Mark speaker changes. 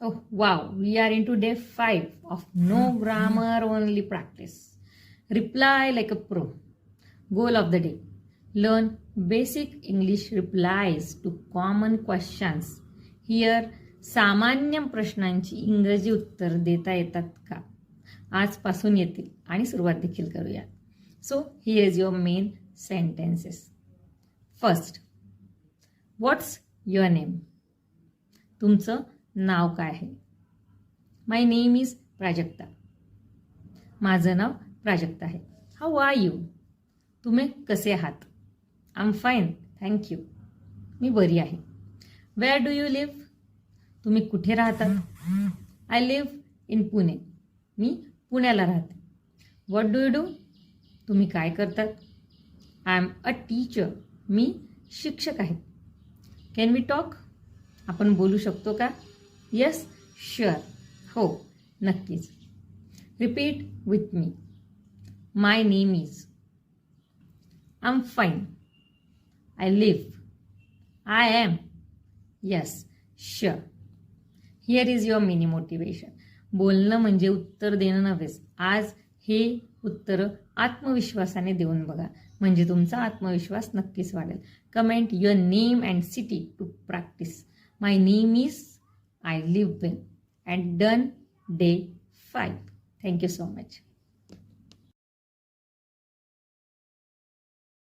Speaker 1: Oh, wow. We are into day 5 of no grammar, only practice. Reply like a pro. Goal of the day. Learn basic English replies to common questions. Here, सामान्य प्रश्नांची इंग्रजी उत्तर देता येतात का? आजपासून येतील आणि सुरुवात देखील करूया. So here is your main sentences. First, what's your name? तुमचं नाव काय आहे? My name is Prajakta. माझं नाव प्राजक्ता आहे. How are you? तुम्ही कसे आहात? I am fine, thank you. मी बरी आहे. Where do you live? तुम्ही कुठे राहतात? I live in Pune. मी पुण्याला राहते. What do you do? तुम्ही काय करतात? I am a teacher. मी शिक्षक आहे. Can we talk? आपण बोलू शकतो का? Yes, sure. हो, नक्कीच. Repeat with me. My name is. I am fine. I live. I am. Yes, sure. Here is your mini motivation. बोलणं म्हणजे उत्तर देणं नव्हेच. आज हे उत्तर आत्मविश्वासाने देऊन बघा, म्हणजे तुमचा आत्मविश्वास नक्कीच वाढेल. Comment your name and city to practice. My name is. I live in. And done day 5. Thank you so much.